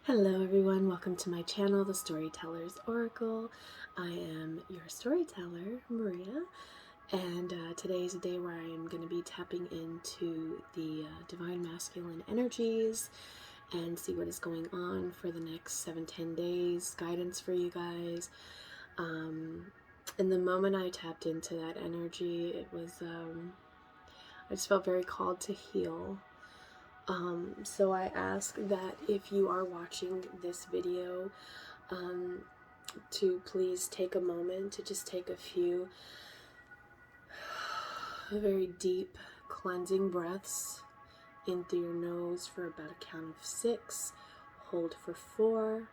Hello everyone, welcome to my channel, The Storyteller's Oracle. I am your storyteller, Maria, and today is a day where I am going to be tapping into the divine masculine energies and see what is going on for the next 7-10 days, guidance for you guys. And the moment I tapped into that energy, it was, I just felt very called to heal. So I ask that if you are watching this video, to please take a moment to just take a few very deep cleansing breaths in through your nose for about a count of 6, hold for 4,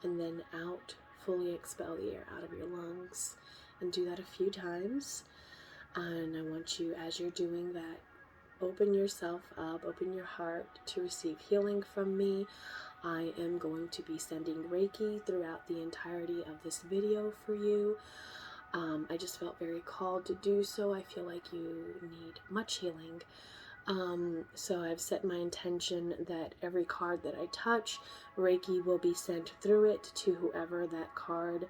and then out, fully expel the air out of your lungs, and do that a few times. And I want you, as you're doing that, open yourself up, open your heart to receive healing from me. I am going to be sending Reiki throughout the entirety of this video for you. I just felt very called to do so. I feel like you need much healing. So I've set my intention that every card that I touch, Reiki will be sent through it to whoever that card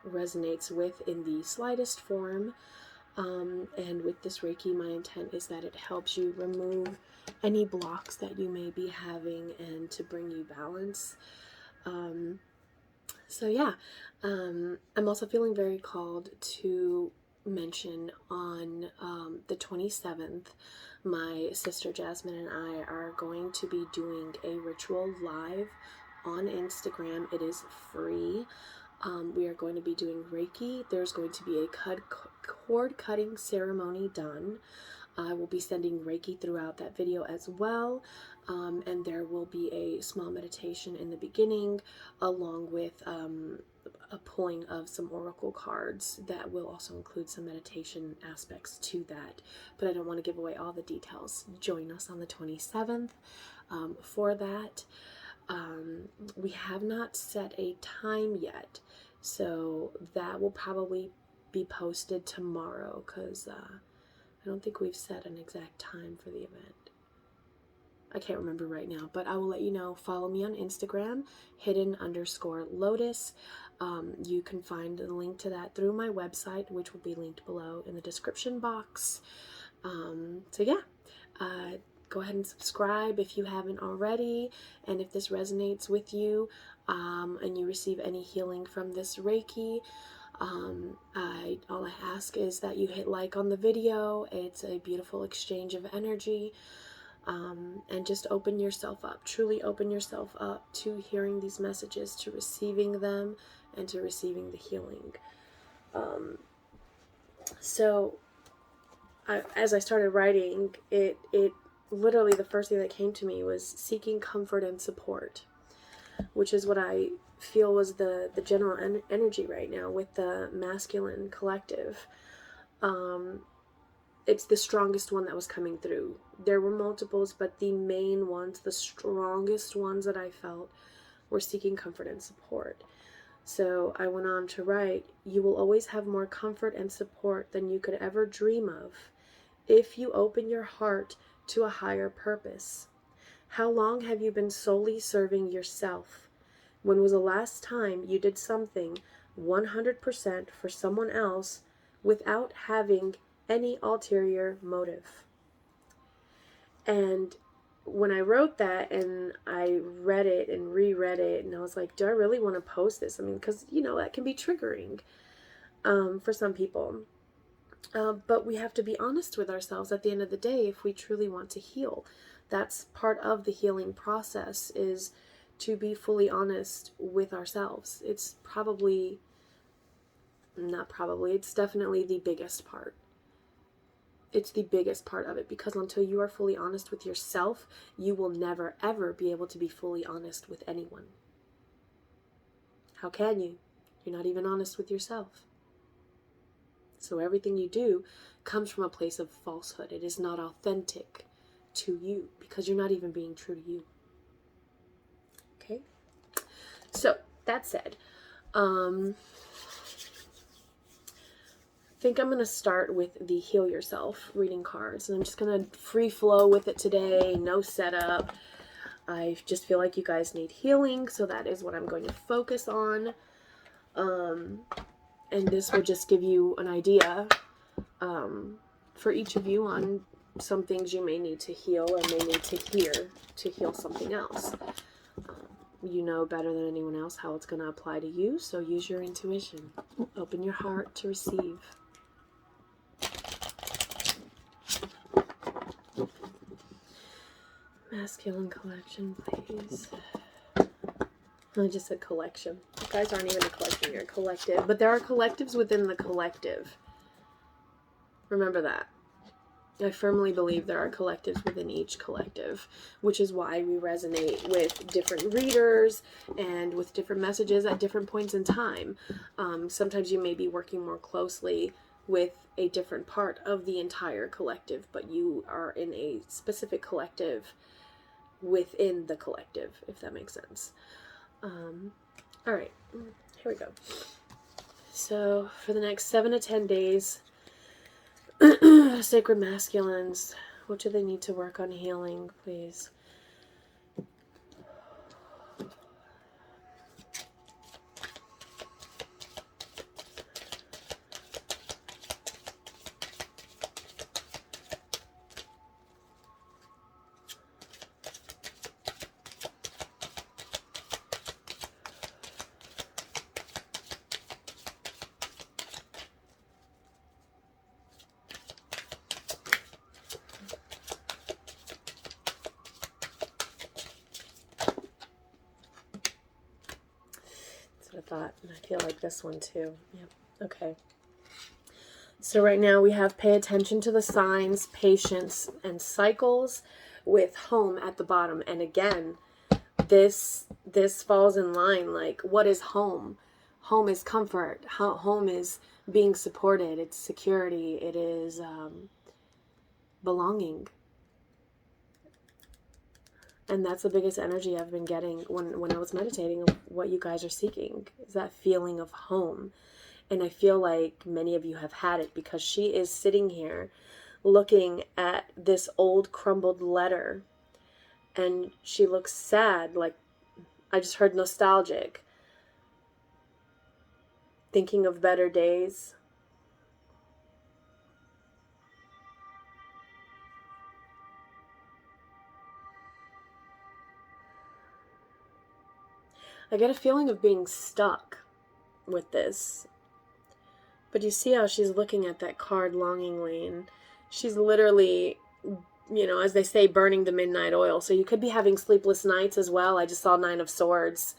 resonates with in the slightest form. And with this Reiki, my intent is that it helps you remove any blocks that you may be having and to bring you balance. So yeah, I'm also feeling very called to mention on the 27th, my sister Jasmine and I are going to be doing a ritual live on Instagram. It is free. We are going to be doing Reiki. There's going to be a cord cutting ceremony done. I will be sending Reiki throughout that video as well. And there will be a small meditation in the beginning, along with a pulling of some oracle cards that will also include some meditation aspects to that. But I don't want to give away all the details. Join us on the 27th for that. We have not set a time yet, so that will probably be posted tomorrow, because I don't think we've set an exact time for the event. I can't remember right now, but I will let you know. Follow me on Instagram, hidden_lotus. You can find the link to that through my website, which will be linked below in the description box. So yeah, go ahead and subscribe if you haven't already, and if this resonates with you, and you receive any healing from this Reiki, all I ask is that you hit like on the video. It's a beautiful exchange of energy, and just open yourself up, truly open yourself up to hearing these messages, to receiving them, and to receiving the healing. So as I started writing, it literally the first thing that came to me was seeking comfort and support, which is what I feel was the general energy right now with the masculine collective. It's the strongest one that was coming through. There were multiples, but the main ones, the strongest ones that I felt, were seeking comfort and support. So I went on to write, you will always have more comfort and support than you could ever dream of if you open your heart to a higher purpose. How long have you been solely serving yourself? When was the last time you did something 100% for someone else without having any ulterior motive? And when I wrote that and I read it and reread it, and I was like, do I really want to post this? I mean, because, you know, that can be triggering for some people. But we have to be honest with ourselves at the end of the day if we truly want to heal. That's part of the healing process, is to be fully honest with ourselves. It's it's definitely the biggest part. It's the biggest part of it, because until you are fully honest with yourself, you will never, ever be able to be fully honest with anyone. How can you? You're not even honest with yourself. So everything you do comes from a place of falsehood. It is not authentic to you, because you're not even being true to you. Okay? So, that said, I think I'm going to start with the Heal Yourself reading cards. And I'm just going to free flow with it today, no setup. I just feel like you guys need healing, so that is what I'm going to focus on. And this will just give you an idea for each of you on some things you may need to heal or may need to hear to heal something else. You know better than anyone else how it's going to apply to you, so use your intuition. Open your heart to receive. Masculine collection, please. I just said collection. You guys aren't even a collection, you're a collective. But there are collectives within the collective. Remember that. I firmly believe there are collectives within each collective, which is why we resonate with different readers and with different messages at different points in time. Sometimes you may be working more closely with a different part of the entire collective, but you are in a specific collective within the collective, if that makes sense. All right, here we go. So for the next 7 to 10 days, sacred masculines, what do they need to work on healing, please? I thought, and I feel like this one too. Yep. Okay. So right now we have pay attention to the signs, patience, and cycles with home at the bottom. And again, this falls in line. Like, what is home? Home is comfort. Home is being supported. It's security. It is belonging. And that's the biggest energy I've been getting when I was meditating of what you guys are seeking, is that feeling of home. And I feel like many of you have had it, because she is sitting here looking at this old crumbled letter. And she looks sad, like, I just heard nostalgic. Thinking of better days. I get a feeling of being stuck with this. But you see how she's looking at that card longingly, and she's literally, you know, as they say, burning the midnight oil. So you could be having sleepless nights as well. I just saw 9 of Swords.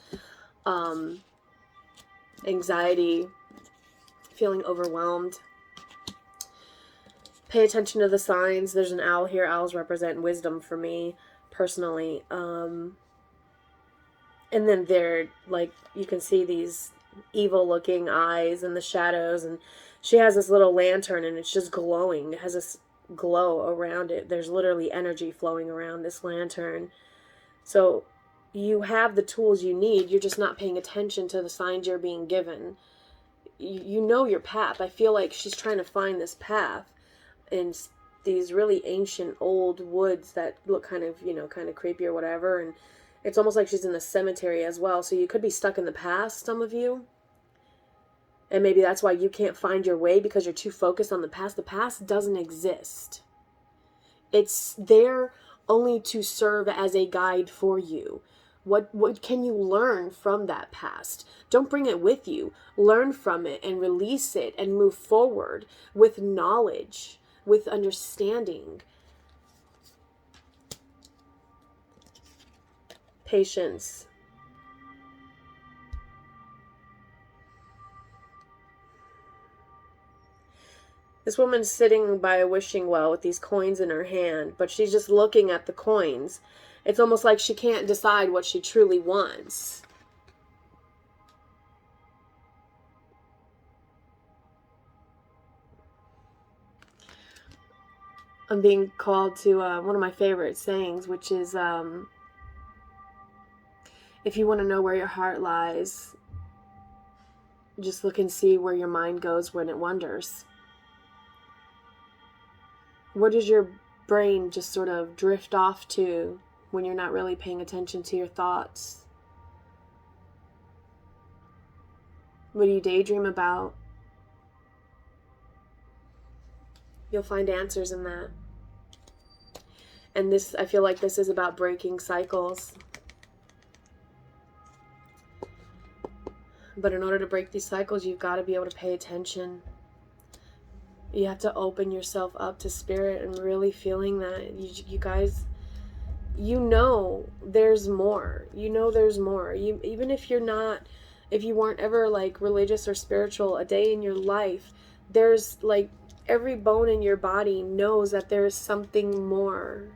Anxiety, feeling overwhelmed. Pay attention to the signs. There's an owl here. Owls represent wisdom for me personally. And then they're, like, you can see these evil-looking eyes in the shadows. And she has this little lantern, and it's just glowing. It has this glow around it. There's literally energy flowing around this lantern. So you have the tools you need. You're just not paying attention to the signs you're being given. You know your path. I feel like she's trying to find this path in these really ancient old woods that look kind of, you know, kind of creepy or whatever. And it's almost like she's in a cemetery as well. So you could be stuck in the past, some of you. And maybe that's why you can't find your way, because you're too focused on the past. The past doesn't exist. It's there only to serve as a guide for you. What can you learn from that past? Don't bring it with you. Learn from it and release it and move forward with knowledge, with understanding. Patience. This woman's sitting by a wishing well with these coins in her hand, but she's just looking at the coins. It's almost like she can't decide what she truly wants. I'm being called to one of my favorite sayings, which is, if you want to know where your heart lies, just look and see where your mind goes when it wanders. Where does your brain just sort of drift off to when you're not really paying attention to your thoughts? What do you daydream about? You'll find answers in that. And this, I feel like this is about breaking cycles. But in order to break these cycles, you've got to be able to pay attention. You have to open yourself up to spirit and really feeling that you guys, you know there's more. You know there's more. Even if you're not, if you weren't ever like religious or spiritual a day in your life, there's like every bone in your body knows that there's something more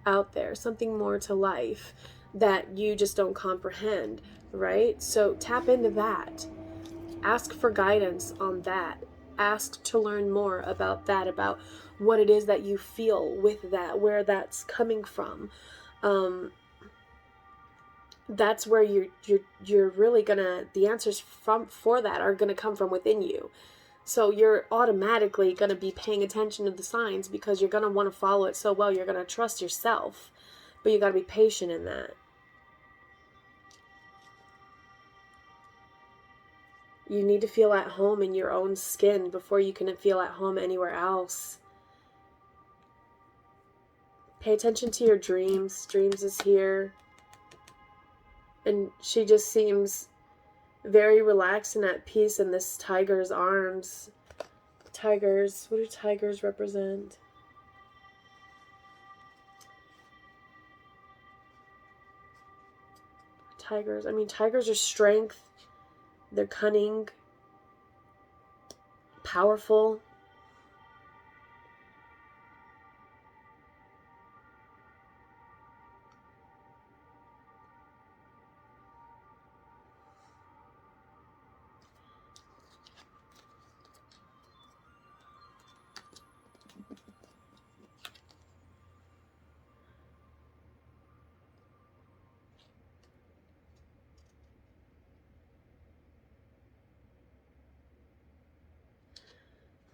out there, something more to life that you just don't comprehend, right? So tap into that. Ask for guidance on that. Ask to learn more about that, about what it is that you feel with that, where that's coming from. That's where you're really gonna, the answers for that are gonna come from within you. So you're automatically gonna be paying attention to the signs because you're gonna want to follow it so well. You're gonna trust yourself, but you gotta be patient in that. You need to feel at home in your own skin before you can feel at home anywhere else. Pay attention to your dreams. Dreams is here. And she just seems very relaxed and at peace in this tiger's arms. Tigers, what do tigers represent? Tigers, I mean, tigers are strength. They're cunning, powerful.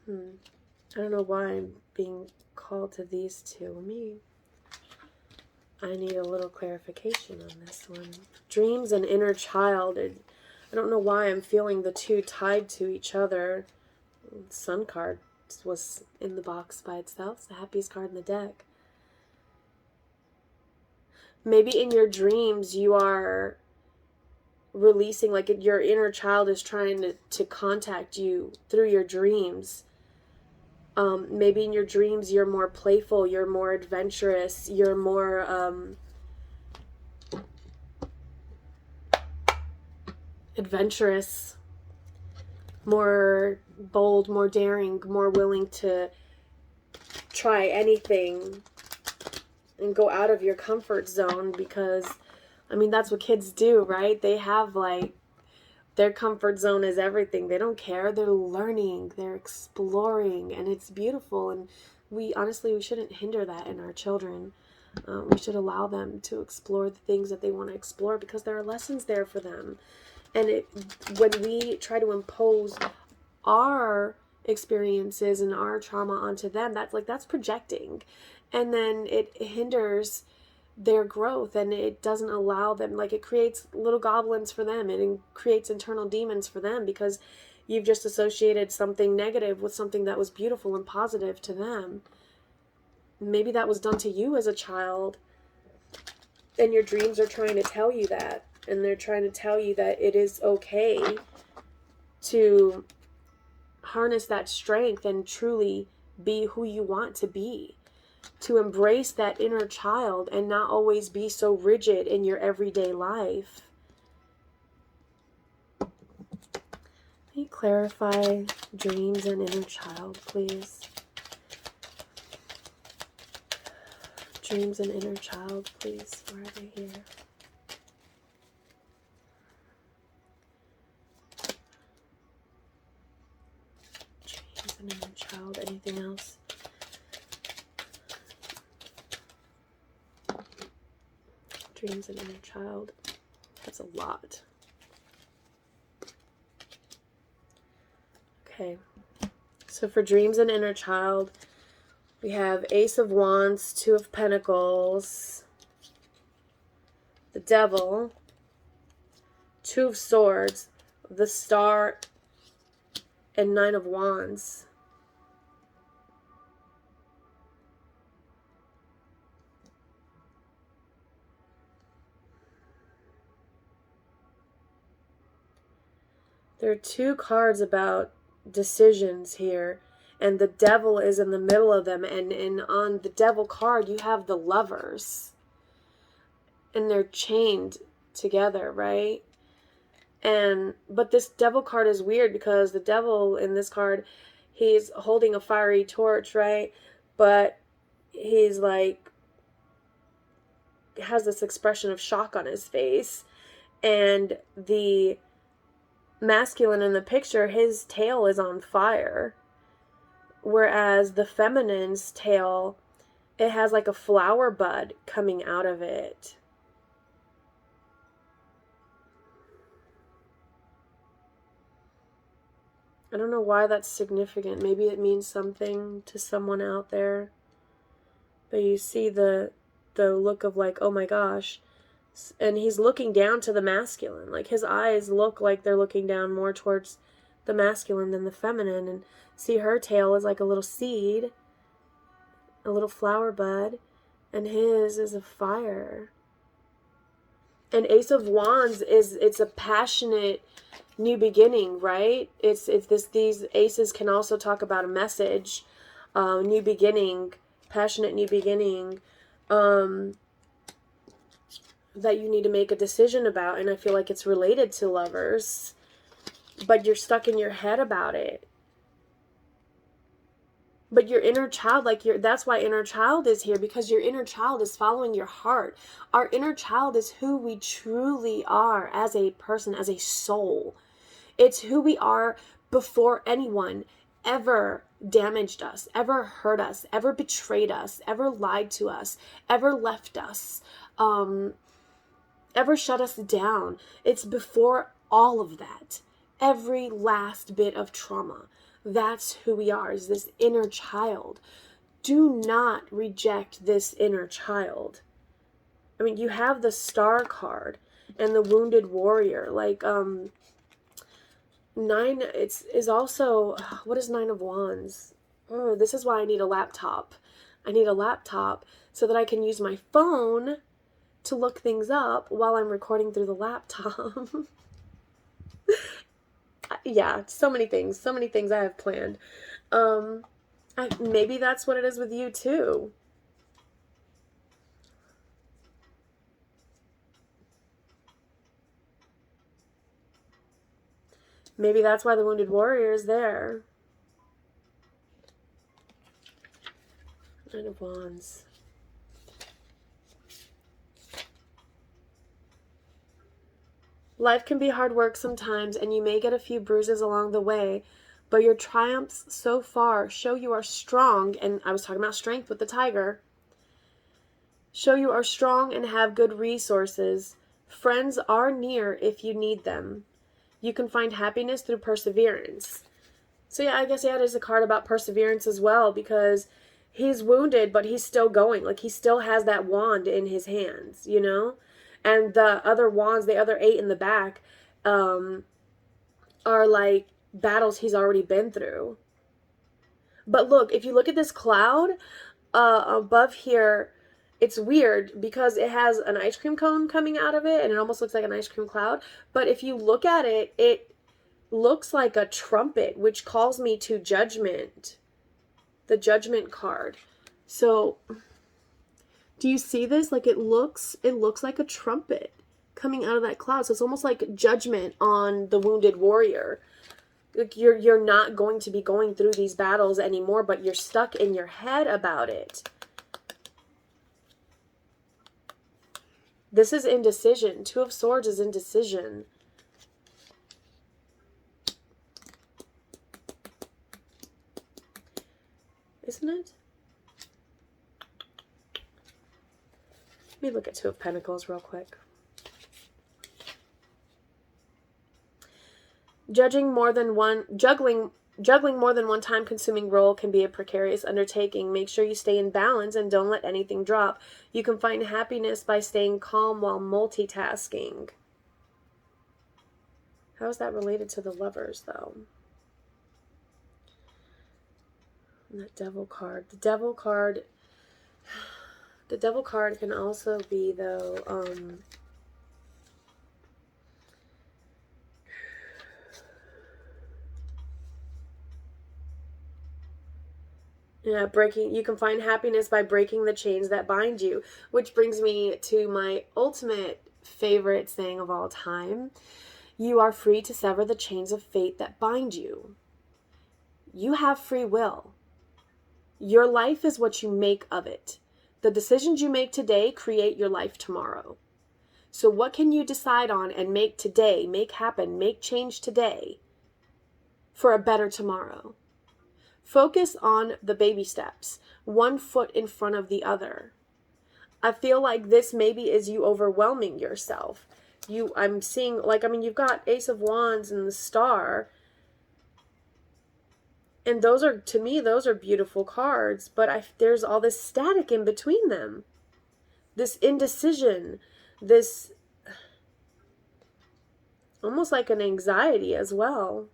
I don't know why I'm being called to these two. I need a little clarification on this one. Dreams and inner child. I don't know why I'm feeling the two tied to each other. Sun card was in the box by itself. It's the happiest card in the deck. Maybe in your dreams you are releasing, like your inner child is trying to contact you through your dreams. Maybe in your dreams you're more playful, you're more adventurous, you're more adventurous, more bold, more daring, more willing to try anything and go out of your comfort zone, because I mean that's what kids do, right? They have like their comfort zone is everything. They don't care. They're learning, they're exploring, and it's beautiful. And we shouldn't hinder that in our children. We should allow them to explore the things that they want to explore because there are lessons there for them. And when we try to impose our experiences and our trauma onto them, that's projecting. And then it hinders their growth, and it doesn't allow them, like it creates little goblins for them, and it creates internal demons for them because you've just associated something negative with something that was beautiful and positive to them. Maybe that was done to you as a child, and your dreams are trying to tell you that, and they're trying to tell you that it is okay to harness that strength and truly be who you want to be. To embrace that inner child and not always be so rigid in your everyday life. Can you clarify dreams and inner child, please? Dreams and inner child, please. Where are they here? Dreams and inner child. Anything else? Dreams and inner child. That's a lot. Okay. So for dreams and inner child, we have Ace of Wands, Two of Pentacles, the Devil, Two of Swords, the Star, and Nine of Wands. There are two cards about decisions here, and the Devil is in the middle of them, and on the Devil card you have the Lovers, and they're chained together, right? But this Devil card is weird because the Devil in this card, he's holding a fiery torch, right? But he's like, has this expression of shock on his face, and the masculine in the picture, his tail is on fire, whereas the feminine's tail, it has like a flower bud coming out of it. I don't know why that's significant. Maybe it means something to someone out there, but you see the look of like, oh my gosh. And he's looking down to the masculine. Like his eyes look like they're looking down more towards the masculine than the feminine. And see, her tail is like a little seed, a little flower bud, and his is a fire. And Ace of Wands it's a passionate new beginning, right? It's this, these aces can also talk about a message, new beginning, passionate new beginning, that you need to make a decision about. And I feel like it's related to lovers, but you're stuck in your head about it. But your inner child, like that's why inner child is here, because your inner child is following your heart. Our inner child is who we truly are as a person, as a soul. It's who we are before anyone ever damaged us, ever hurt us, ever betrayed us, ever lied to us, ever left us, ever shut us down. It's before all of that. Every last bit of trauma. That's who we are, is this inner child. Do not reject this inner child. I mean, you have the Star card and the Wounded Warrior. Like, Nine, is also, what is Nine of Wands? Oh, this is why I need a laptop. I need a laptop so that I can use my phone to look things up while I'm recording through the laptop. Yeah, so many things I have planned. Maybe that's what it is with you too. Maybe that's why the Wounded Warrior is there. Nine of Wands. Life can be hard work sometimes, and you may get a few bruises along the way, but your triumphs so far show you are strong, and I was talking about strength with the tiger. Show you are strong and have good resources. Friends are near if you need them. You can find happiness through perseverance. So yeah, I guess it is a card about perseverance as well, because he's wounded, but he's still going. Like, he still has that wand in his hands, you know? And the other wands, the other 8 in the back, are like battles he's already been through. But look, if you look at this cloud above here, it's weird because it has an ice cream cone coming out of it, and it almost looks like an ice cream cloud. But if you look at it, it looks like a trumpet, which calls me to judgment. The Judgment card. So do you see this? Like, it looks like a trumpet coming out of that cloud. So it's almost like judgment on the Wounded Warrior. Like, you're not going to be going through these battles anymore, but you're stuck in your head about it. This is indecision. Two of Swords is indecision. Isn't it? Let me look at Two of Pentacles real quick. Juggling more than one Juggling more than one time-consuming role can be a precarious undertaking. Make sure you stay in balance and don't let anything drop. You can find happiness by staying calm while multitasking. How is that related to the Lovers, though? And that Devil card. The Devil card can also be, though, yeah, you can find happiness by breaking the chains that bind you, which brings me to my ultimate favorite saying of all time. You are free to sever the chains of fate that bind you. You have free will. Your life is what you make of it. The decisions you make today create your life tomorrow. So what can you decide on and make today, make happen, make change today for a better tomorrow? Focus on the baby steps, one foot in front of the other. I feel like this maybe is you overwhelming yourself. I'm seeing, you've got Ace of Wands and the Star. And those are, to me, those are beautiful cards. But there's all this static in between them. This indecision, this almost like an anxiety as well.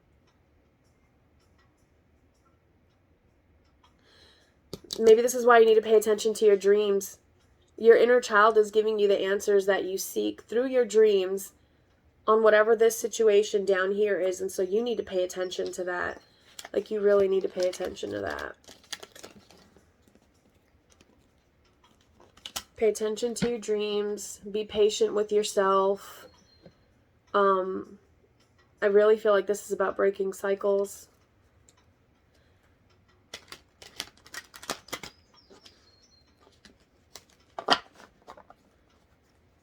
Maybe this is why you need to pay attention to your dreams. Your inner child is giving you the answers that you seek through your dreams on whatever this situation down here is. And so you need to pay attention to that. Like, you really need to pay attention to that. Pay attention to your dreams. Be patient with yourself. I really feel like this is about breaking cycles.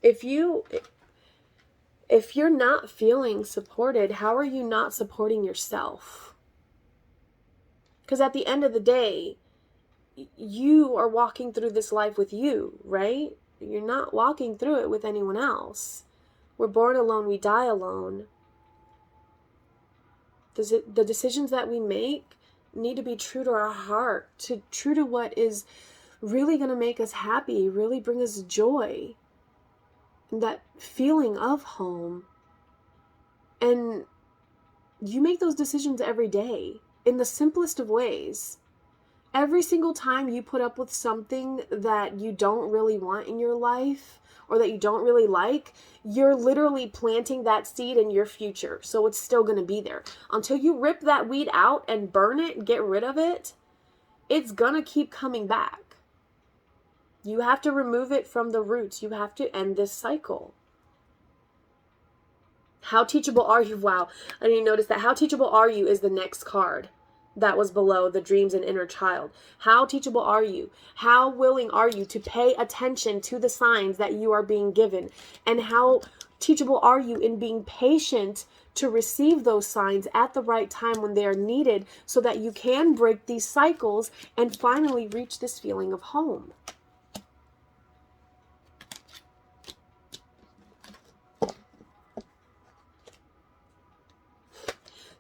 If you're not feeling supported, how are you not supporting yourself? Because at the end of the day, you are walking through this life with you, right? You're not walking through it with anyone else. We're born alone, we die alone. The decisions that we make need to be true to our heart, true to what is really going to make us happy, really bring us joy. That feeling of home. And you make those decisions every day in the simplest of ways. Every single time you put up with something that you don't really want in your life or that you don't really like, you're literally planting that seed in your future. So it's still going to be there. Until you rip that weed out and burn it and get rid of it, it's going to keep coming back. You have to remove it from the roots. You have to end this cycle. How teachable are you? Wow, I didn't even notice that. How teachable are you is the next card that was below the dreams and inner child. How teachable are you? How willing are you to pay attention to the signs that you are being given? And how teachable are you in being patient to receive those signs at the right time when they are needed so that you can break these cycles and finally reach this feeling of home?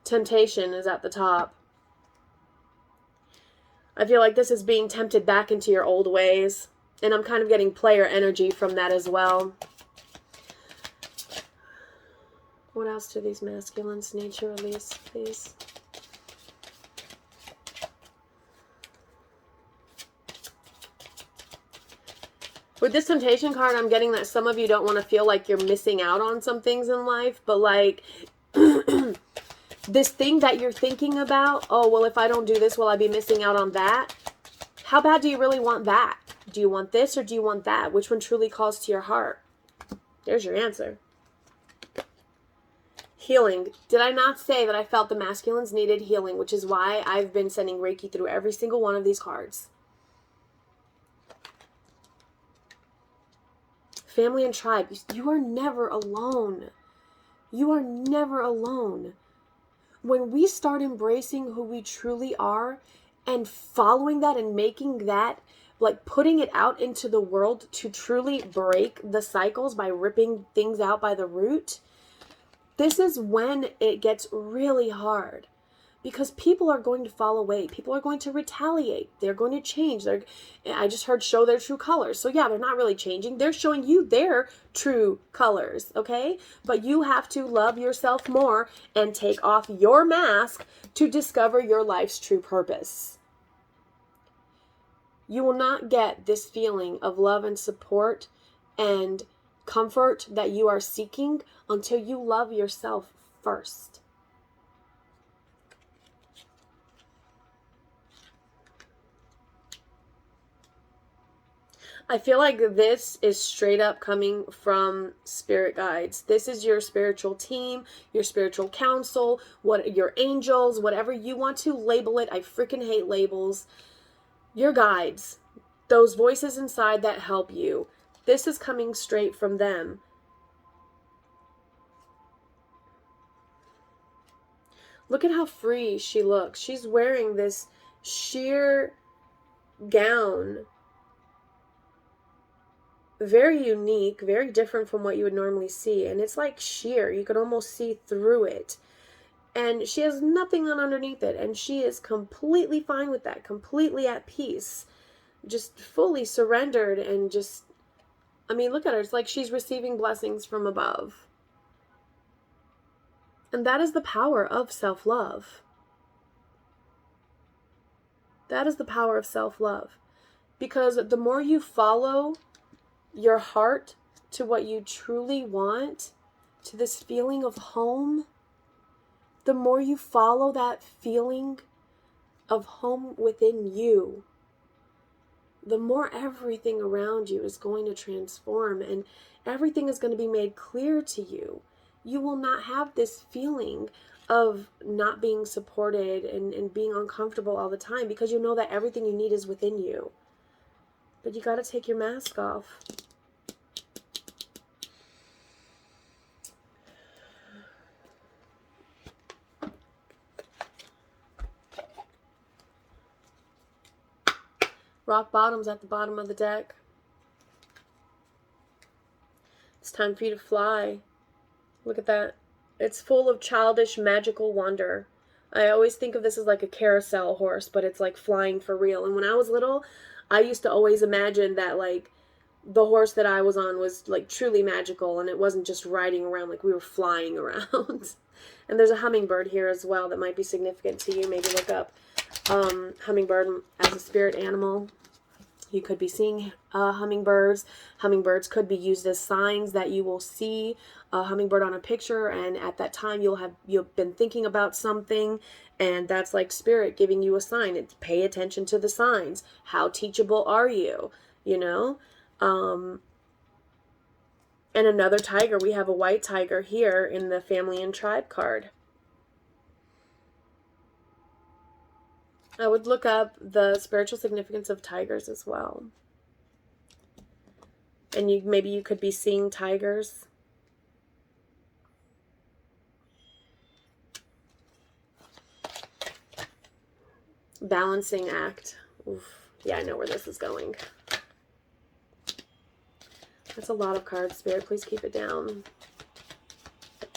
Temptation is at the top. I feel like this is being tempted back into your old ways. And I'm kind of getting player energy from that as well. What else do these masculines need to release, please? With this temptation card, I'm getting that some of you don't want to feel like you're missing out on some things in life. But like... this thing that you're thinking about, oh, well, if I don't do this, will I be missing out on that? How bad do you really want that? Do you want this or do you want that? Which one truly calls to your heart? There's your answer. Healing. Did I not say that I felt the masculines needed healing, which is why I've been sending Reiki through every single one of these cards? Family and tribe. You are never alone. You are never alone. When we start embracing who we truly are and following that and making that, like putting it out into the world to truly break the cycles by ripping things out by the root, this is when it gets really hard. because people are going to fall away. People are going to retaliate. They're going to change. I just heard show their true colors. So yeah, they're not really changing. They're showing you their true colors, okay? But you have to love yourself more and take off your mask to discover your life's true purpose. You will not get this feeling of love and support and comfort that you are seeking until you love yourself first. I feel like this is straight up coming from spirit guides. This is your spiritual team, your spiritual council, your angels, whatever you want to label it. I freaking hate labels. Your guides, those voices inside that help you. This is coming straight from them. Look at how free she looks. She's wearing this sheer gown. Very unique, very different from what you would normally see. And it's like sheer. You could almost see through it. And she has nothing on underneath it. And she is completely fine with that. Completely at peace. Just fully surrendered and just, I mean, look at her. It's like she's receiving blessings from above. And that is the power of self-love. That is the power of self-love. Because the more you follow your heart to what you truly want, to this feeling of home, the more you follow that feeling of home within you, the more everything around you is going to transform and everything is going to be made clear to you. You will not have this feeling of not being supported and being uncomfortable all the time, because you know that everything you need is within you. But you got to take your mask off. Rock bottom's at the bottom of the deck. It's time for you to fly. Look at that. It's full of childish, magical wonder. I always think of this as like a carousel horse, but it's like flying for real. And when I was little, I used to always imagine that like the horse that I was on was like truly magical and it wasn't just riding around, like we were flying around. And there's a hummingbird here as well that might be significant to you. Maybe look up hummingbird as a spirit animal. You could be seeing hummingbirds. Hummingbirds could be used as signs that you will see a hummingbird on a picture, and at that time you've been thinking about something, and that's like spirit giving you a sign. It's pay attention to the signs. How teachable are you? You know? And another tiger. We have a white tiger here in the family and tribe card. I would look up the spiritual significance of tigers as well. And maybe you could be seeing tigers. Balancing act. Oof. Yeah, I know where this is going. That's a lot of cards, Spirit. Please keep it down.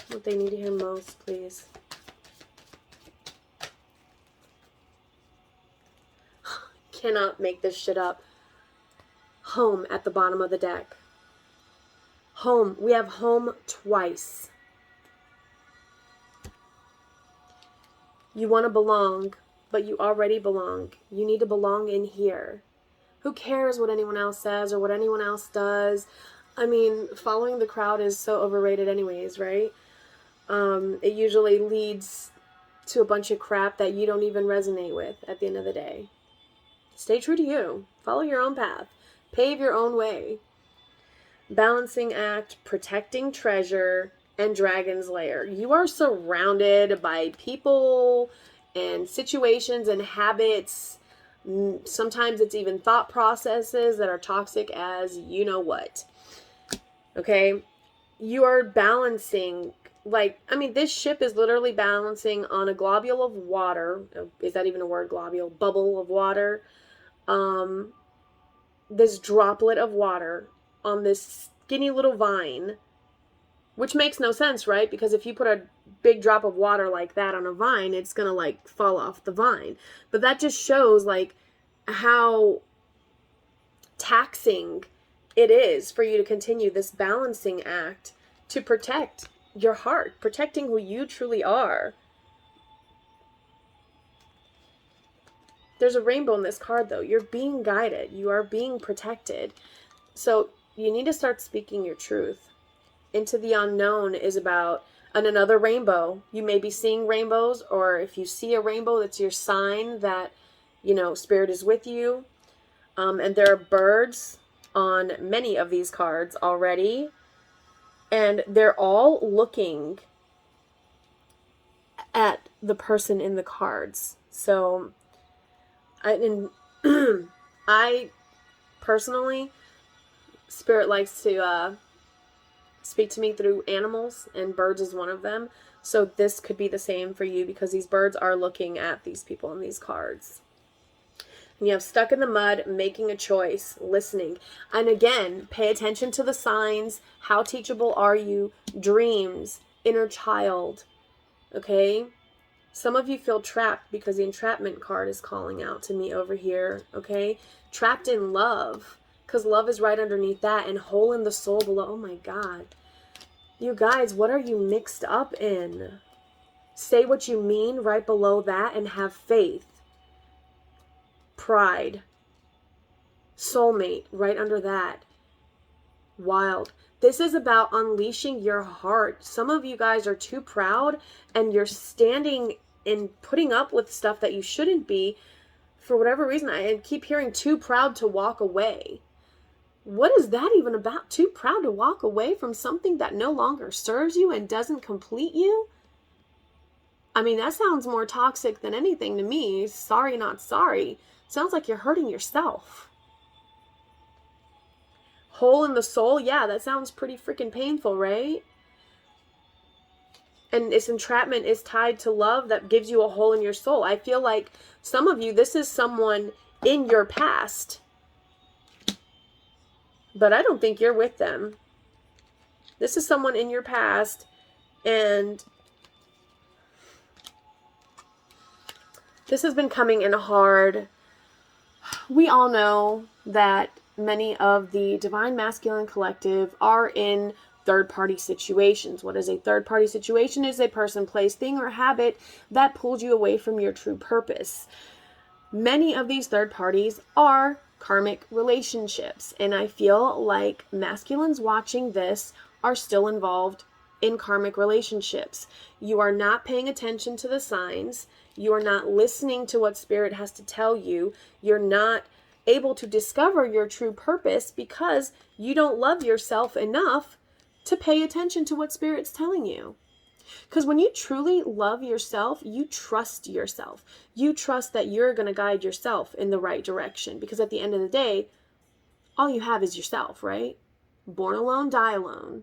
What they need to hear most, please. Cannot make this shit up. Home at the bottom of the deck. Home. We have home twice. You want to belong, but you already belong. You need to belong in here. Who cares what anyone else says or what anyone else does? I mean, following the crowd is so overrated anyways, right? It usually leads to a bunch of crap that you don't even resonate with at the end of the day. Stay true to you. Follow your own path. Pave your own way. Balancing act, protecting treasure, and dragon's lair. You are surrounded by people and situations and habits. Sometimes it's even thought processes that are toxic as you know what. Okay? You are balancing, like, I mean, this ship is literally balancing on a globule of water. Is that even a word, globule? Bubble of water. This droplet of water on this skinny little vine, which makes no sense, right? Because if you put a big drop of water like that on a vine, it's going to like fall off the vine. But that just shows like how taxing it is for you to continue this balancing act to protect your heart, protecting who you truly are. There's a rainbow in this card, though. You're being guided. You are being protected. So you need to start speaking your truth. Into the unknown is about another rainbow. You may be seeing rainbows, or if you see a rainbow, that's your sign that, you know, Spirit is with you. And there are birds on many of these cards already. And they're all looking at the person in the cards. So I personally, Spirit likes to speak to me through animals, and birds is one of them. So this could be the same for you, because these birds are looking at these people in these cards. And you have stuck in the mud, making a choice, listening. And again, pay attention to the signs. How teachable are you? Dreams, inner child. Okay? Some of you feel trapped because the entrapment card is calling out to me over here. Okay? Trapped in love, because love is right underneath that, and hole in the soul below. Oh my God. You guys, what are you mixed up in? Say what you mean right below that, and have faith. Pride. Soulmate right under that. Wild. This is about unleashing your heart. Some of you guys are too proud, and you're standing and putting up with stuff that you shouldn't be for whatever reason. I keep hearing too proud to walk away. What is that even about? Too proud to walk away from something that no longer serves you and doesn't complete you? I mean, that sounds more toxic than anything to me. Sorry, not sorry. Sounds like you're hurting yourself. Hole in the soul? Yeah, that sounds pretty freaking painful, right? And this entrapment is tied to love that gives you a hole in your soul. I feel like some of you, this is someone in your past, but I don't think you're with them. This is someone in your past, and this has been coming in hard. We all know that many of the Divine Masculine Collective are in third-party situations. What is a third-party situation? Is a person, place, thing, or habit that pulls you away from your true purpose. Many of these third parties are karmic relationships, and I feel like masculines watching this are still involved in karmic relationships. You are not paying attention to the signs. You are not listening to what Spirit has to tell you. You're not able to discover your true purpose because you don't love yourself enough to pay attention to what Spirit's telling you. Because when you truly love yourself, you trust yourself. You trust that you're going to guide yourself in the right direction. Because at the end of the day, all you have is yourself, right? Born alone, die alone.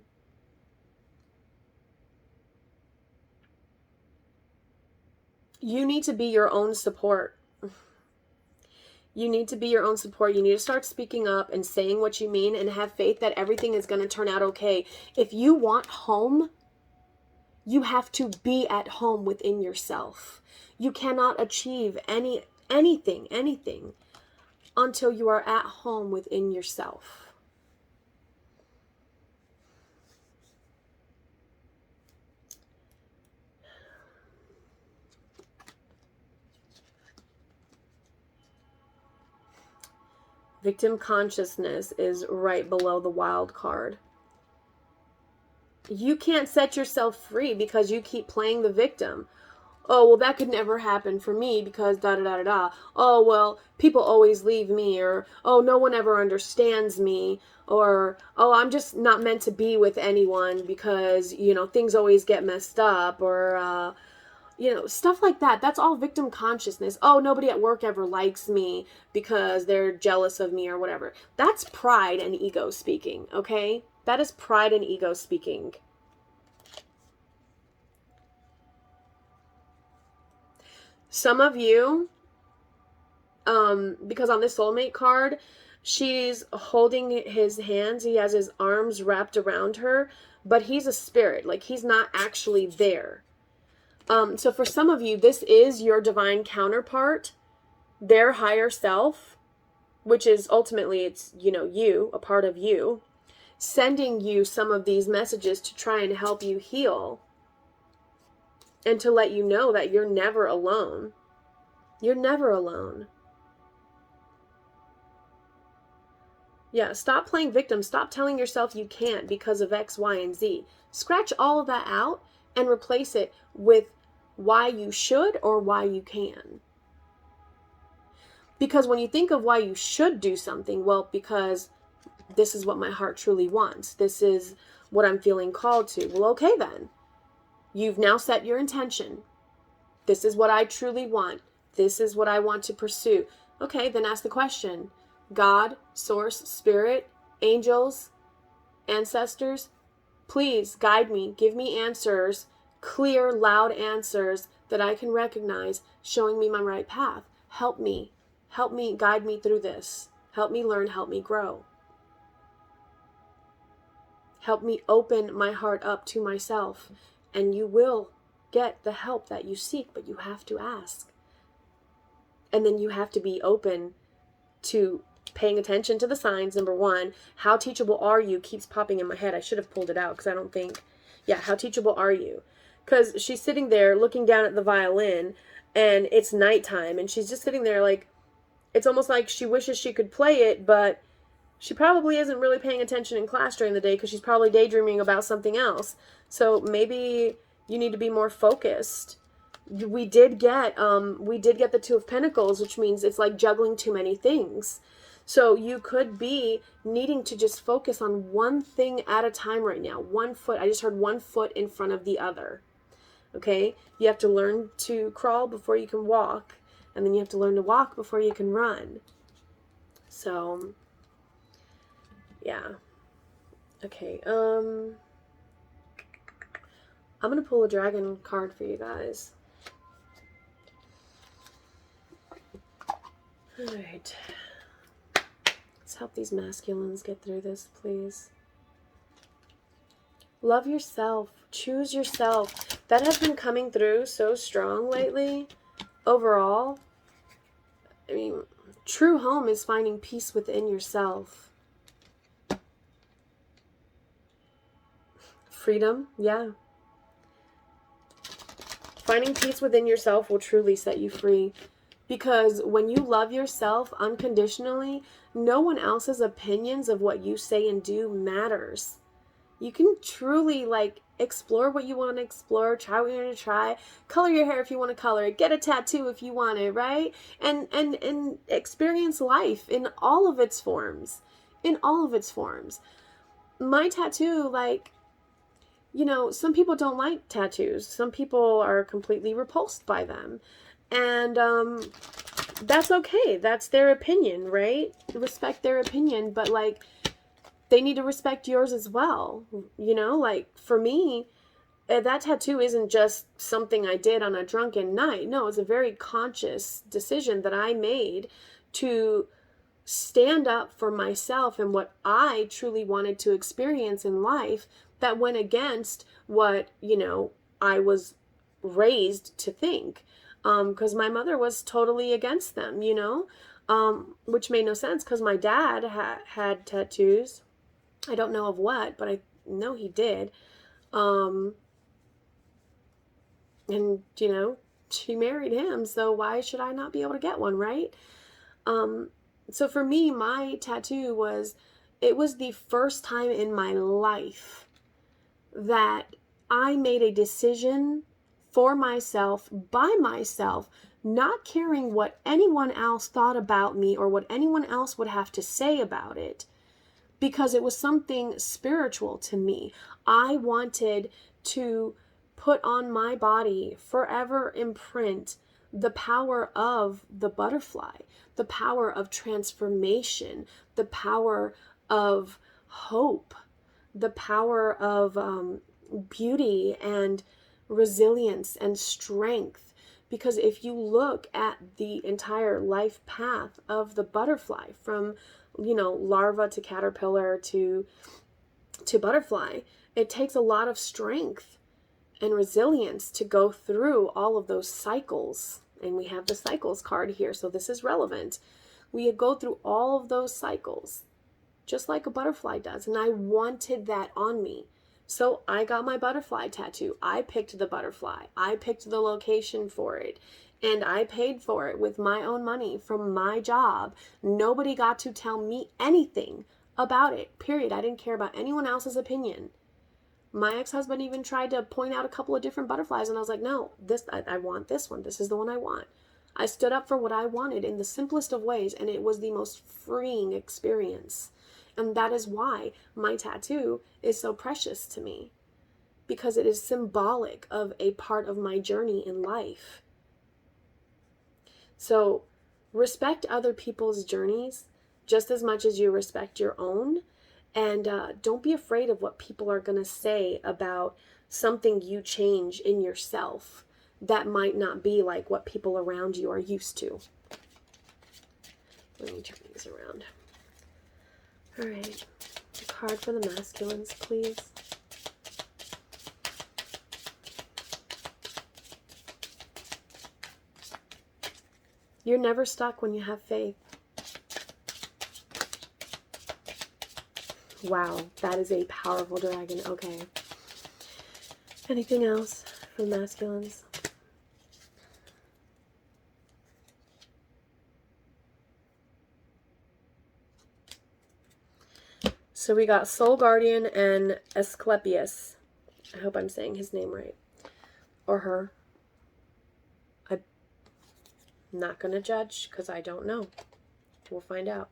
You need to be your own support. You need to be your own support. You need to start speaking up and saying what you mean, and have faith that everything is going to turn out okay. If you want home, you have to be at home within yourself. You cannot achieve anything until you are at home within yourself. Victim consciousness is right below the wild card. You can't set yourself free because you keep playing the victim. Oh, well, that could never happen for me because da-da-da-da-da. Oh, well, people always leave me, or, oh, no one ever understands me, or, oh, I'm just not meant to be with anyone because, you know, things always get messed up, or, you know, stuff like that. That's all victim consciousness. Oh, nobody at work ever likes me because they're jealous of me or whatever. That's pride and ego speaking, okay? That is pride and ego speaking. Some of you, because on this soulmate card, she's holding his hands. He has his arms wrapped around her, but he's a spirit. Like, he's not actually there. So for some of you, this is your divine counterpart, their higher self, which is ultimately, it's, you, a part of you, sending you some of these messages to try and help you heal and to let you know that you're never alone. You're never alone. Yeah, stop playing victim. Stop telling yourself you can't because of X, Y, and Z. Scratch all of that out and replace it with why you should or why you can. Because when you think of why you should do something, well, because this is what my heart truly wants. This is what I'm feeling called to. Well, okay then. You've now set your intention. This is what I truly want. This is what I want to pursue. Okay, then ask the question. God, source, spirit, angels, ancestors, please guide me. Give me answers, clear, loud answers that I can recognize, showing me my right path. Help me. Help me, guide me through this. Help me learn, help me grow. Help me open my heart up to myself. And you will get the help that you seek, but you have to ask. And then you have to be open to paying attention to the signs. Number one, how teachable are you keeps popping in my head. I should have pulled it out because I don't think, how teachable are you? Because she's sitting there looking down at the violin and it's nighttime and she's just sitting there like, it's almost like she wishes she could play it, but she probably isn't really paying attention in class during the day because she's probably daydreaming about something else. So maybe you need to be more focused. We did get the Two of Pentacles, which means it's like juggling too many things. So you could be needing to just focus on one thing at a time right now. One foot. I just heard one foot in front of the other. Okay? You have to learn to crawl before you can walk. And then you have to learn to walk before you can run. So, yeah. Okay. I'm going to pull a dragon card for you guys. All right. Let's help these masculines get through this, please. Love yourself. Choose yourself. That has been coming through so strong lately. Overall, I mean, true home is finding peace within yourself. Freedom, yeah. Finding peace within yourself will truly set you free. Because when you love yourself unconditionally, no one else's opinions of what you say and do matters. You can truly explore what you want to explore, try what you want to try, color your hair if you want to color it, get a tattoo if you want it, right? And experience life in all of its forms. In all of its forms. My tattoo, some people don't like tattoos. Some people are completely repulsed by them. And that's okay. That's their opinion, right? Respect their opinion, but they need to respect yours as well. For me, that tattoo isn't just something I did on a drunken night. No, it's a very conscious decision that I made to stand up for myself and what I truly wanted to experience in life that went against what, I was raised to think. Because my mother was totally against them, which made no sense because my dad had tattoos. I don't know of what, but I know he did. And, she married him, so why should I not be able to get one, right? So for me, my tattoo was the first time in my life that I made a decision for myself, by myself, not caring what anyone else thought about me or what anyone else would have to say about it, because it was something spiritual to me. I wanted to put on my body, forever imprint, the power of the butterfly, the power of transformation, the power of hope, the power of beauty and resilience and strength. Because if you look at the entire life path of the butterfly, from larva to caterpillar to butterfly, it takes a lot of strength and resilience to go through all of those cycles. And we have the cycles card here, so this is relevant. We go through all of those cycles, just like a butterfly does. And I wanted that on me. So I got my butterfly tattoo. I picked the butterfly. I picked the location for it. And I paid for it with my own money from my job. Nobody got to tell me anything about it, period. I didn't care about anyone else's opinion. My ex-husband even tried to point out a couple of different butterflies, and I was like, no, I want this one. This is the one I want. I stood up for what I wanted in the simplest of ways, and it was the most freeing experience. And that is why my tattoo is so precious to me, because it is symbolic of a part of my journey in life. So respect other people's journeys just as much as you respect your own. And don't be afraid of what people are going to say about something you change in yourself that might not be like what people around you are used to. Let me turn these around. All right. A card for the masculines, please. You're never stuck when you have faith. Wow, that is a powerful dragon. Okay. Anything else for the masculines? So we got Soul Guardian and Asclepius. I hope I'm saying his name right. Or her. I'm not going to judge because I don't know. We'll find out.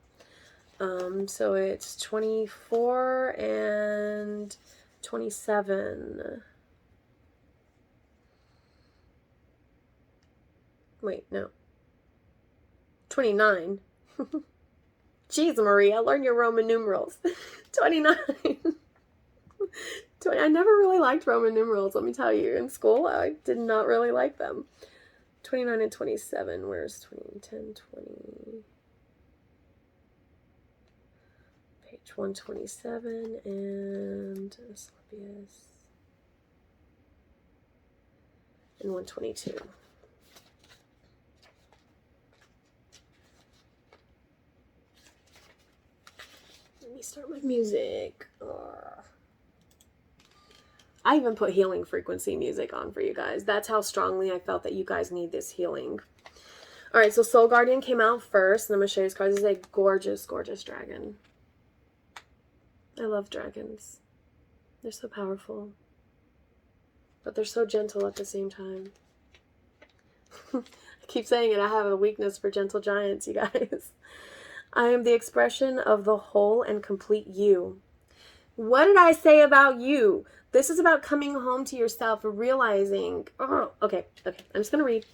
So it's 24 and 27. Wait, no. 29. Jeez, Maria, learn your Roman numerals. 29. I never really liked Roman numerals, let me tell you. In school, I did not really like them. 29 and 27. Where's 20, 10, 20? Page 127 and Asclepius. And 122. Let me start my music. I even put healing frequency music on for you guys. That's how strongly I felt that you guys need this healing. All right, so Soul Guardian came out first, and I'm going to show you his cards. This is a gorgeous, gorgeous dragon. I love dragons. They're so powerful. But they're so gentle at the same time. I keep saying it, I have a weakness for gentle giants, you guys. I am the expression of the whole and complete you. What did I say about you? This is about coming home to yourself and realizing, okay, I'm just going to read.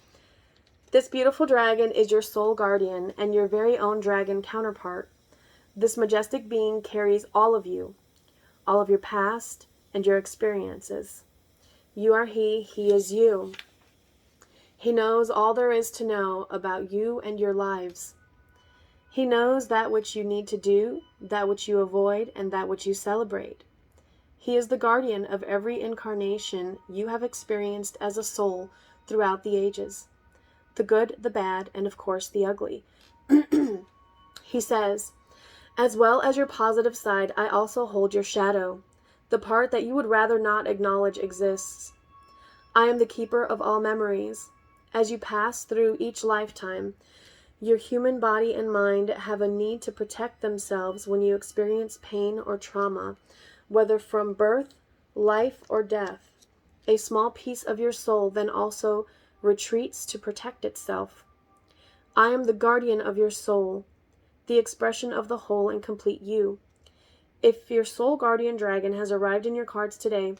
This beautiful dragon is your soul guardian and your very own dragon counterpart. This majestic being carries all of you, all of your past and your experiences. You are he is you. He knows all there is to know about you and your lives. He knows that which you need to do, that which you avoid, and that which you celebrate. He is the guardian of every incarnation you have experienced as a soul throughout the ages. The good, the bad, and of course the ugly. He says, as well as your positive side, I also hold your shadow, the part that you would rather not acknowledge exists. I am the keeper of all memories. As you pass through each lifetime, your human body and mind have a need to protect themselves when you experience pain or trauma, whether from birth, life, or death. A small piece of your soul then also retreats to protect itself. I am the guardian of your soul, the expression of the whole and complete you. If your soul guardian dragon has arrived in your cards today,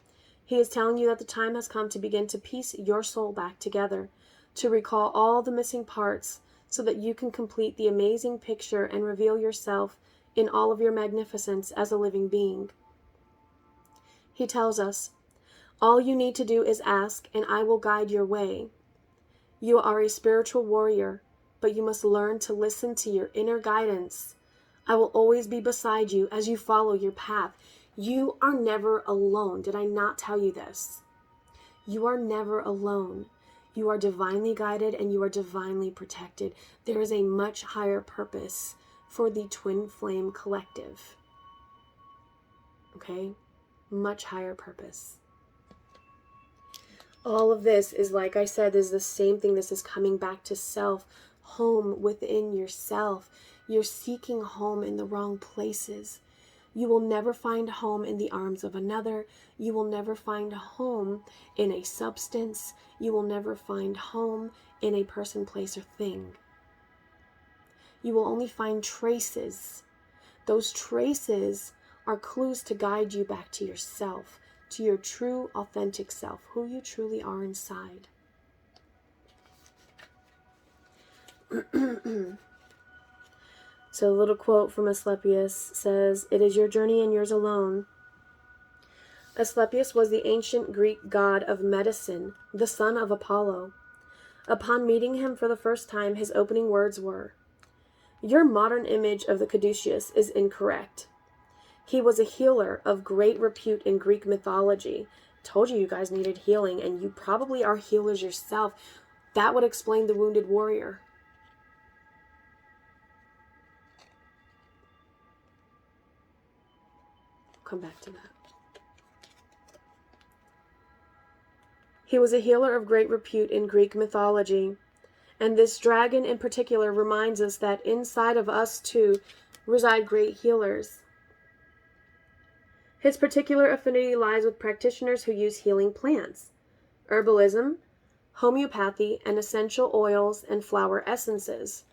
he is telling you that the time has come to begin to piece your soul back together, to recall all the missing parts so that you can complete the amazing picture and reveal yourself in all of your magnificence as a living being. He tells us, all you need to do is ask, and I will guide your way. You are a spiritual warrior, but you must learn to listen to your inner guidance. I will always be beside you as you follow your path. You are never alone. Did I not tell you this? You are never alone. You are divinely guided and you are divinely protected. There is a much higher purpose for the Twin Flame Collective. Okay? Much higher purpose. All of this is, like I said, is the same thing. This is coming back to self, home within yourself. You're seeking home in the wrong places. You will never find home in the arms of another. You will never find home in a substance. You will never find home in a person, place, or thing. You will only find traces. Those traces are clues to guide you back to yourself, to your true, authentic self, who you truly are inside. So a little quote from Asclepius says, "It is your journey and yours alone." Asclepius was the ancient Greek god of medicine, the son of Apollo. Upon meeting him for the first time, his opening words were, "Your modern image of the caduceus is incorrect. He was a healer of great repute in Greek mythology." Told you guys needed healing, and you probably are healers yourself. That would explain the wounded warrior. Come back to that. He was a healer of great repute in Greek mythology. And this dragon in particular reminds us that inside of us too reside great healers. His particular affinity lies with practitioners who use healing plants, herbalism, homeopathy, and essential oils and flower essences.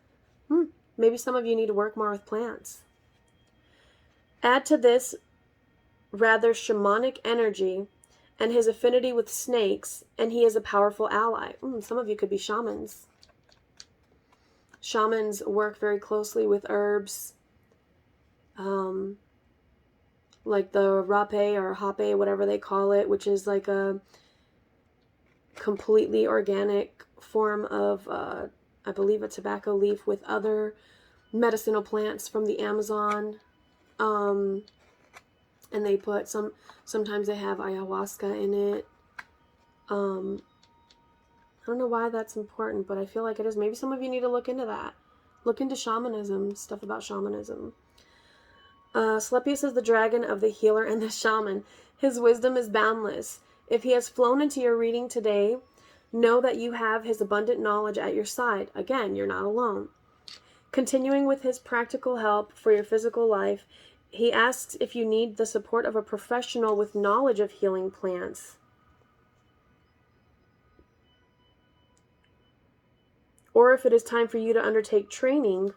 Maybe some of you need to work more with plants. Add to this rather shamanic energy and his affinity with snakes, and he is a powerful ally. Some of you could be shamans. Shamans work very closely with herbs, like the rape or hape, whatever they call it, which is like a completely organic form of, I believe, a tobacco leaf with other medicinal plants from the Amazon. And they put sometimes they have ayahuasca in it. I don't know why that's important, but I feel like it is. Maybe some of you need to look into that. Look into shamanism, stuff about shamanism. Asclepius is the dragon of the healer and the shaman. His wisdom is boundless. If he has flown into your reading today, know that you have his abundant knowledge at your side. Again, you're not alone. Continuing with his practical help for your physical life, he asks if you need the support of a professional with knowledge of healing plants. Or if it is time for you to undertake training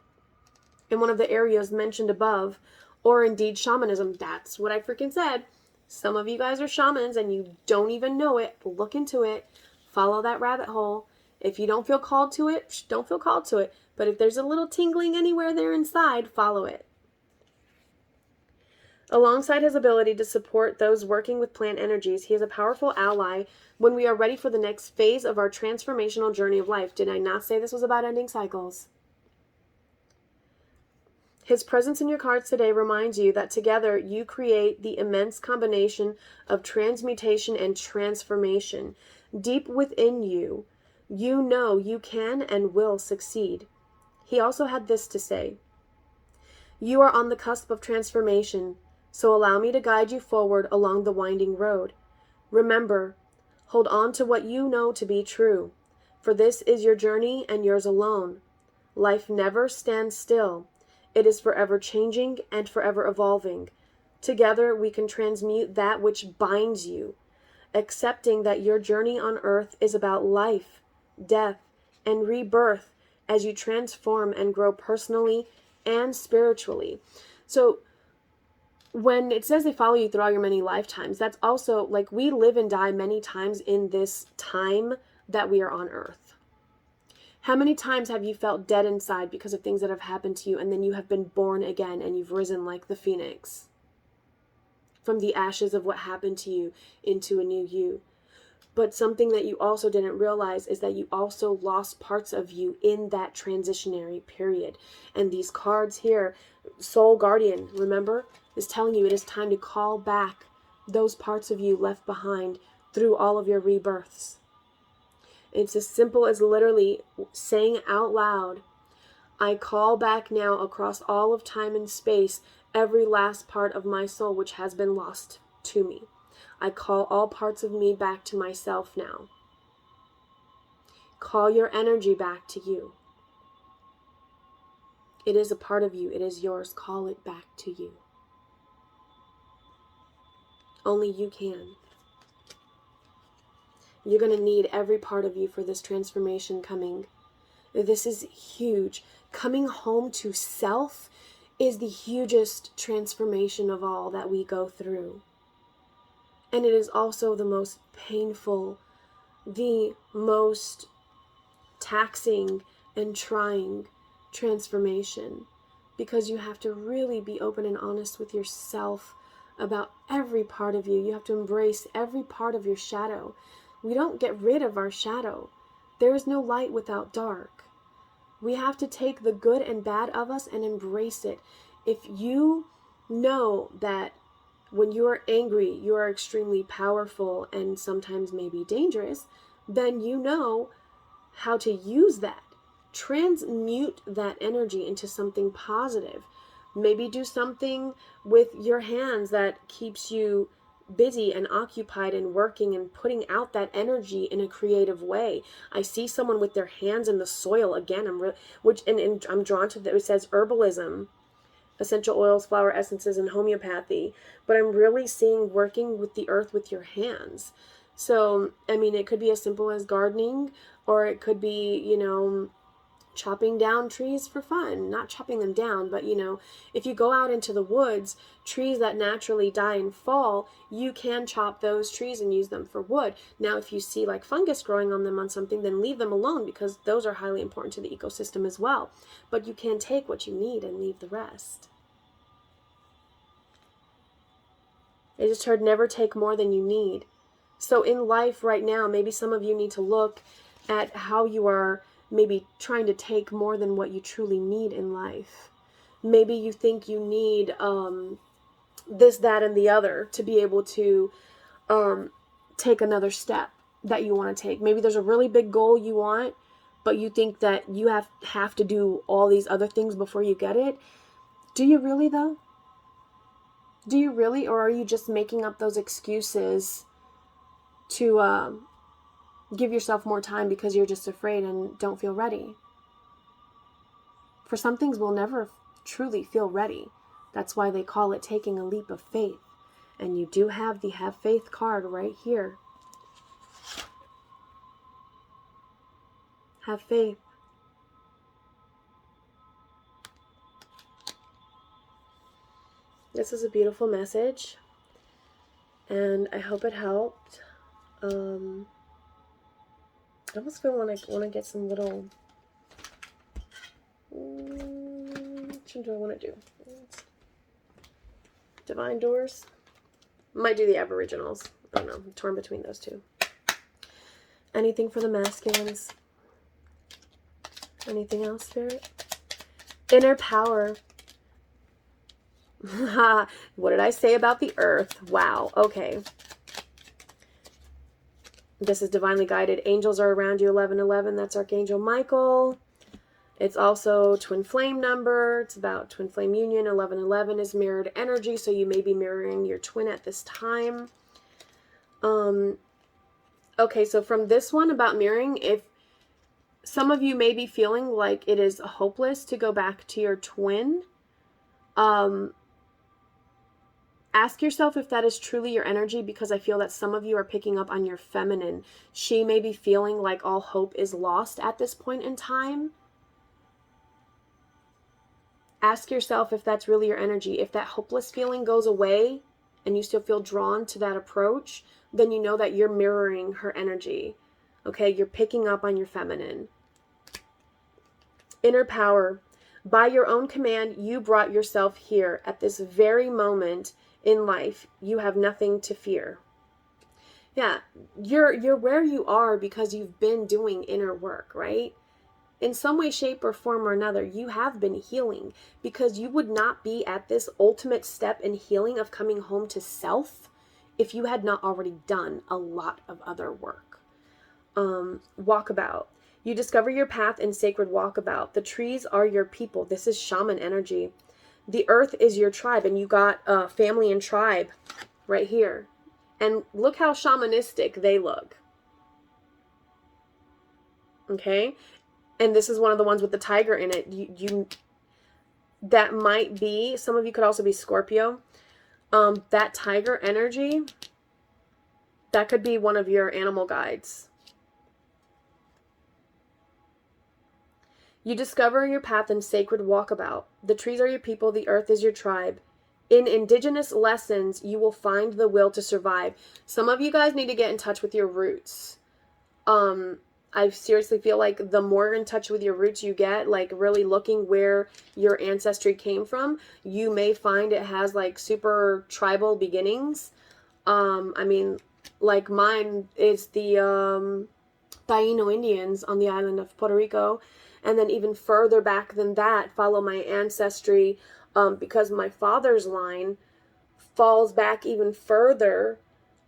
in one of the areas mentioned above, or indeed shamanism. That's what I freaking said. Some of you guys are shamans and you don't even know it. Look into it. Follow that rabbit hole. If you don't feel called to it, don't feel called to it. But if there's a little tingling anywhere there inside, follow it. Alongside his ability to support those working with plant energies, he is a powerful ally when we are ready for the next phase of our transformational journey of life. Did I not say this was about ending cycles? His presence in your cards today reminds you that together you create the immense combination of transmutation and transformation. Deep within you, you know you can and will succeed. He also had this to say: "You are on the cusp of transformation, so allow me to guide you forward along the winding road. Remember, hold on to what you know to be true, for this is your journey and yours alone. Life never stands still. It is forever changing and forever evolving. Together we can transmute that which binds you, accepting that your journey on earth is about life, death, and rebirth as you transform and grow personally and spiritually." So when it says they follow you through all your many lifetimes, that's also like we live and die many times in this time that we are on earth. How many times have you felt dead inside because of things that have happened to you, and then you have been born again and you've risen like the phoenix from the ashes of what happened to you into a new you? But something that you also didn't realize is that you also lost parts of you in that transitionary period. And these cards here, Soul Guardian, remember, is telling you it is time to call back those parts of you left behind through all of your rebirths. It's as simple as literally saying out loud, I call back now across all of time and space every last part of my soul which has been lost to me. I call all parts of me back to myself now. Call your energy back to you. It is a part of you. It is yours. Call it back to you. Only you can. You're going to need every part of you for this transformation coming. This is huge. Coming home to self is the hugest transformation of all that we go through. And it is also the most painful, the most taxing and trying transformation, because you have to really be open and honest with yourself about every part of you. You have to embrace every part of your shadow. We don't get rid of our shadow. There is no light without dark. We have to take the good and bad of us and embrace it. If you know that when you are angry, you are extremely powerful and sometimes maybe dangerous, then you know how to use that. Transmute that energy into something positive. Maybe do something with your hands that keeps you busy and occupied and working and putting out that energy in a creative way. I see someone with their hands in the soil again. I'm drawn to that. It says herbalism, essential oils, flower essences, and homeopathy. But I'm really seeing working with the earth with your hands. So, I mean, it could be as simple as gardening, or it could be, chopping down trees for fun. Not chopping them down, but if you go out into the woods, trees that naturally die and fall, you can chop those trees and use them for wood. Now, if you see like fungus growing on them on something, then leave them alone, because those are highly important to the ecosystem as well. But you can take what you need and leave the rest. I just heard never take more than you need. So in life right now, maybe some of you need to look at how you are maybe trying to take more than what you truly need in life. Maybe you think you need this, that, and the other to be able to take another step that you want to take. Maybe there's a really big goal you want, but you think that you have to do all these other things before you get it. Do you really, though? Do you really? Or are you just making up those excuses to give yourself more time because you're just afraid and don't feel ready? For some things, we'll never truly feel ready. That's why they call it taking a leap of faith. And you do have the Have Faith card right here. Have faith. This is a beautiful message, and I hope it helped. I almost feel want to get some little. Which one do I want to do? Divine Doors. Might do the Aboriginals. I don't know. I'm torn between those two. Anything for the masculines? Anything else, Spirit? Inner power. What did I say about the earth? Wow. Okay. This is divinely guided. Angels are around you. 1111. That's Archangel Michael. It's also twin flame number. It's about twin flame union. 1111 is mirrored energy, so you may be mirroring your twin at this time. Okay, so from this one about mirroring, if some of you may be feeling like it is hopeless to go back to your twin, ask yourself if that is truly your energy, because I feel that some of you are picking up on your feminine. She may be feeling like all hope is lost at this point in time. Ask yourself if that's really your energy. If that hopeless feeling goes away and you still feel drawn to that approach, then you know that you're mirroring her energy. Okay, you're picking up on your feminine. Inner power. By your own command, you brought yourself here at this very moment in life. You have nothing to fear. Yeah, you're where you are because you've been doing inner work, right? In some way, shape, or form or another, you have been healing, because you would not be at this ultimate step in healing of coming home to self if you had not already done a lot of other work. Walkabout. You discover your path in sacred walkabout. The trees are your people. This is shaman energy. The earth is your tribe, and you got family and tribe right here. And look how shamanistic they look. Okay? And this is one of the ones with the tiger in it. That might be, some of you could also be Scorpio. That tiger energy, that could be one of your animal guides. You discover your path in sacred walkabout. The trees are your people, the earth is your tribe. In indigenous lessons, you will find the will to survive. Some of you guys need to get in touch with your roots. I seriously feel like the more in touch with your roots you get, like really looking where your ancestry came from, you may find it has like super tribal beginnings. I mean, like mine is the Taino Indians on the island of Puerto Rico. And then even further back than that, follow my ancestry, because my father's line falls back even further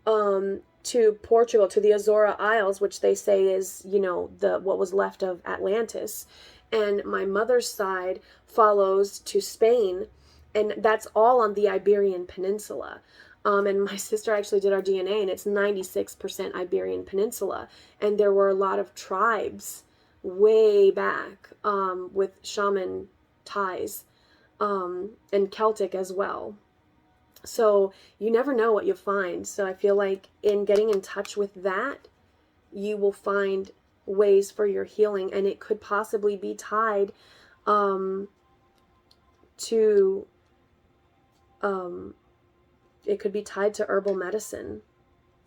to Portugal, to the Azora Isles, which they say is, you know, what was left of Atlantis. And my mother's side follows to Spain, and that's all on the Iberian Peninsula. And my sister actually did our DNA, and it's 96% Iberian Peninsula. And there were a lot of tribes way back with shaman ties, and Celtic as well. So you never know what you'll find. So I feel like in getting in touch with that, you will find ways for your healing, and it could possibly be tied to herbal medicine.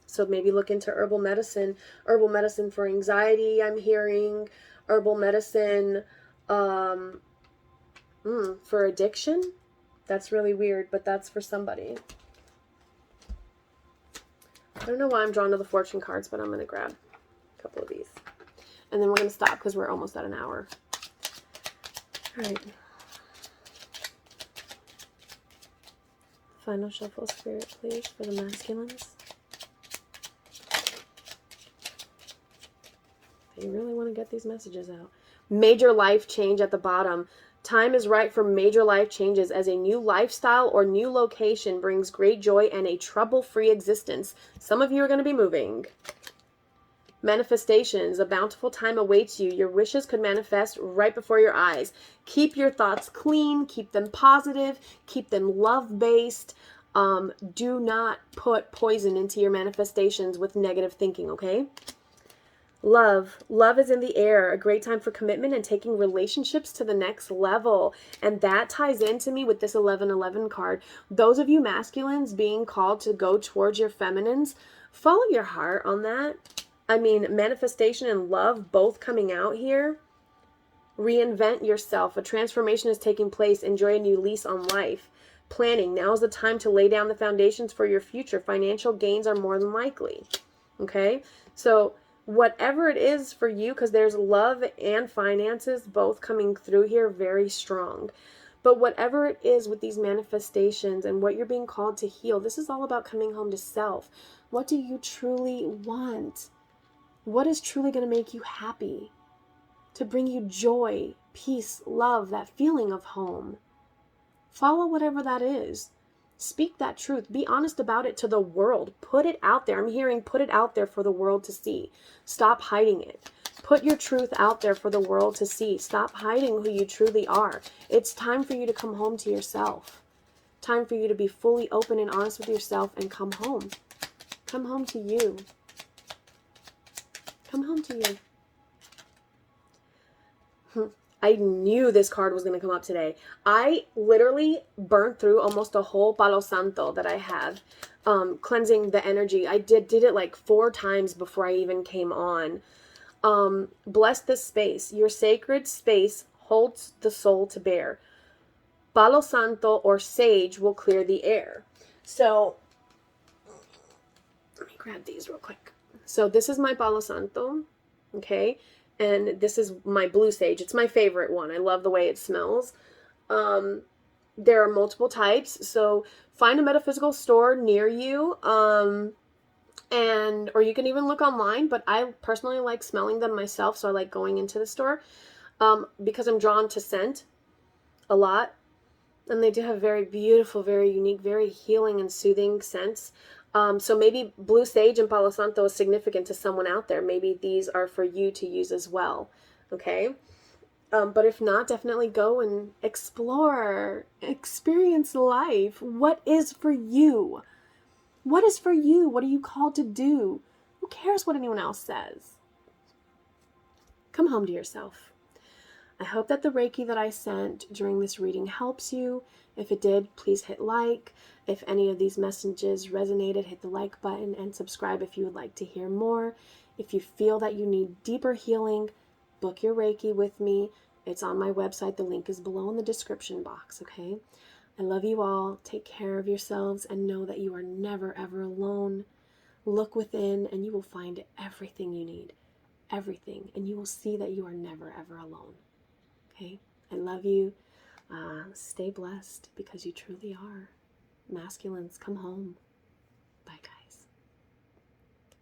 So maybe look into herbal medicine for anxiety, I'm hearing, herbal medicine for addiction. That's really weird, but that's for somebody. I don't know why I'm drawn to the fortune cards, but I'm going to grab a couple of these. And then we're going to stop because we're almost at an hour. All right. Final shuffle, Spirit, please, for the masculines. You really want to get these messages out. Major life change at the bottom. Time is right for major life changes as a new lifestyle or new location brings great joy and a trouble-free existence. Some of you are going to be moving. Manifestations. A bountiful time awaits you. Your wishes could manifest right before your eyes. Keep your thoughts clean. Keep them positive. Keep them love-based. Do not put poison into your manifestations with negative thinking, okay? Love. Love is in the air. A great time for commitment and taking relationships to the next level. And that ties into me with this 1111 card. Those of you masculines being called to go towards your feminines, follow your heart on that. I mean, manifestation and love both coming out here. Reinvent yourself. A transformation is taking place. Enjoy a new lease on life. Planning. Now is the time to lay down the foundations for your future. Financial gains are more than likely. Okay? So whatever it is for you, because there's love and finances both coming through here very strong. But whatever it is with these manifestations and what you're being called to heal, this is all about coming home to self. What do you truly want? What is truly going to make you happy? To bring you joy, peace, love, that feeling of home. Follow whatever that is. Speak that truth. Be honest about it to the world. Put it out there. I'm hearing put it out there for the world to see. Stop hiding it. Put your truth out there for the world to see. Stop hiding who you truly are. It's time for you to come home to yourself. Time for you to be fully open and honest with yourself and come home. Come home to you. Come home to you. I knew this card was going to come up today. I literally burnt through almost a whole Palo Santo that I have, cleansing the energy. I did it like 4 times before I even came on. Bless this space. Your sacred space holds the soul to bear. Palo Santo or sage will clear the air. So, let me grab these real quick. So this is my Palo Santo, okay? And this is my blue sage. It's my favorite one. I love the way it smells. There are multiple types, so find a metaphysical store near you, and or you can even look online, but I personally like smelling them myself, so I like going into the store, because I'm drawn to scent a lot, and they do have very beautiful, very unique, very healing and soothing scents. So maybe blue sage and Palo Santo is significant to someone out there. Maybe these are for you to use as well. Okay. But if not, definitely go and explore, experience life. What is for you? What is for you? What are you called to do? Who cares what anyone else says? Come home to yourself. I hope that the Reiki that I sent during this reading helps you. If it did, please hit like. If any of these messages resonated, hit the like button and subscribe if you would like to hear more. If you feel that you need deeper healing, book your Reiki with me. It's on my website. The link is below in the description box, okay? I love you all. Take care of yourselves and know that you are never, ever alone. Look within and you will find everything you need. Everything. And you will see that you are never, ever alone. Okay? I love you. Stay blessed because you truly are. Masculines, come home. Bye, guys.